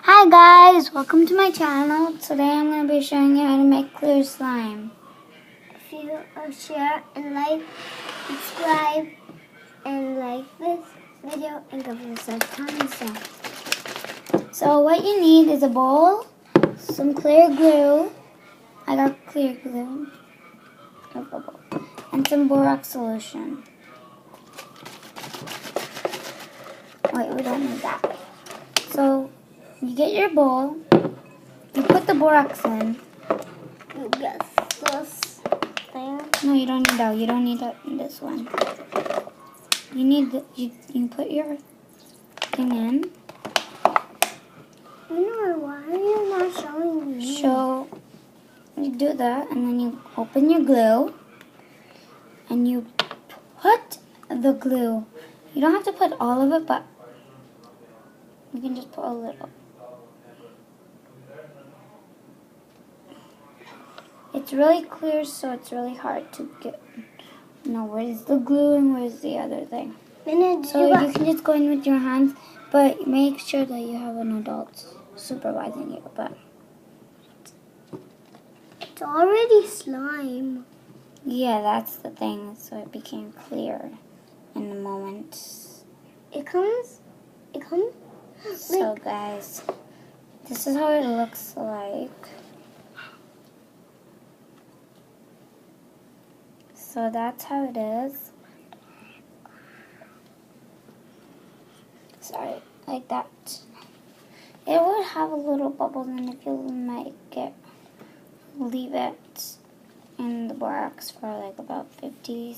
Hi guys, welcome to my channel. Today I'm going to be showing you how to make clear slime. If you share and like, subscribe, and like this video and give us a thumbs up. So what you need is a bowl, some clear glue. I got clear glue. And some borax solution. Wait, we don't need that. So you get your bowl, you put the borax in. You get this thing. No, you don't need that. You don't need that in this one. You need you put your thing in. Why are you not showing me? So you do that, and then you open your glue, and you put the glue. You don't have to put all of it, but you can just put a little. It's really clear, so it's really hard to know where's the glue and where's the other thing. So you can just go in with your hands, but make sure that you have an adult supervising you. But it's already slime. yeah, that's the thing. So it became clear in the moment. It comes. So guys, this is how it looks like. So that's how it is. Sorry, like that. It would have a little bubbles, and if you make it, leave it in the borax for like about 30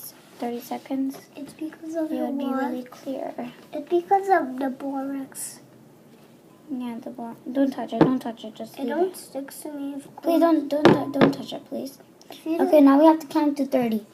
seconds. It's because of It the would be what? really clear. It's because of the borax. Yeah, the borax. Don't touch it. Don't touch it. Just leave It don't it. stick to me. Please don't touch it, please. Okay, now we have to count to 30.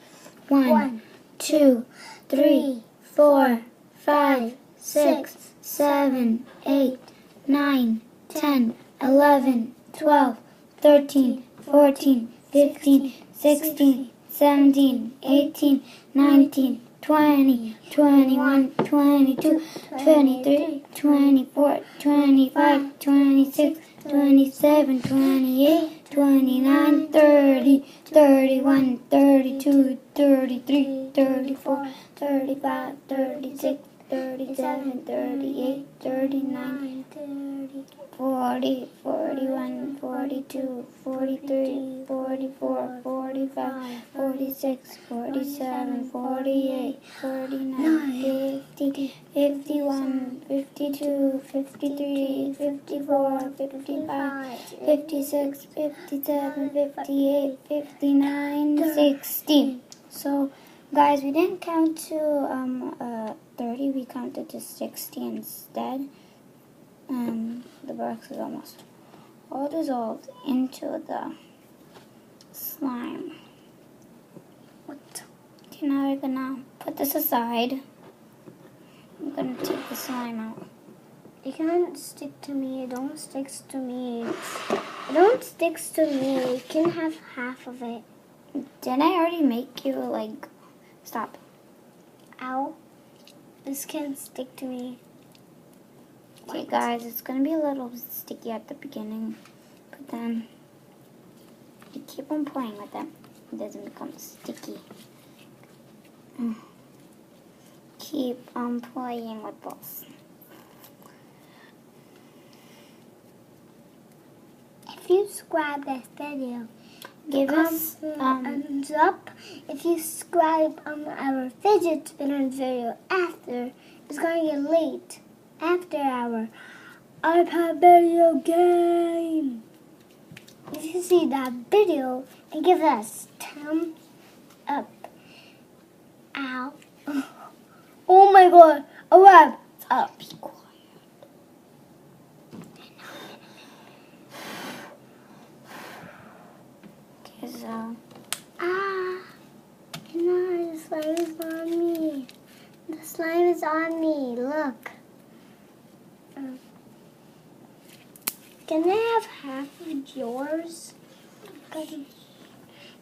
1, 2, 3, 4, 5, 6, 7, 8, 9, 10, 11, 12, 13, 14, 15, 16, 17, 18, 19, 20, 21, 22, 23, 24, 25, 26, 27, 28, 29, 30, 31, 32, 33, 34, 35, 36, 37, 38, 39, 40, 41, 42, 43, 44, 45, 46, 47, 48, 49, 50, 51, 52, 53, 54, 55, 56, 57, 58, 59, 60. So guys, we didn't count to 30, we counted to 60 instead. The borax is almost all dissolved into the slime. What? Okay, now we're gonna put this aside. I'm gonna take the slime out. It can't stick to me. It don't sticks to me. It don't sticks to me. You can have half of it. Didn't I already make you like stop? Ow. This can't stick to me. Okay guys, it's gonna be a little sticky at the beginning, but then you keep on playing with it. It doesn't become sticky. Keep on playing with this. If you subscribe this video, Give us thumbs up. If you subscribe on our fidget spinner video after, it's gonna get late. After our iPad video game. If you see that video and give us thumb up. Ow. Oh my god, a web. Up. Be quiet. Okay, so No, the slime is on me. The slime is on me. Look. Can I have half of yours? Can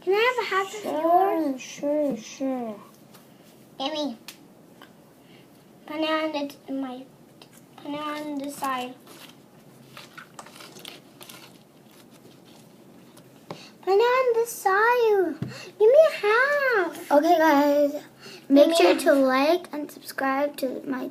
I have half of yours? Sure. Amy. Put it on the side. on this side. Give me half. Okay, guys. Make sure to like and subscribe to my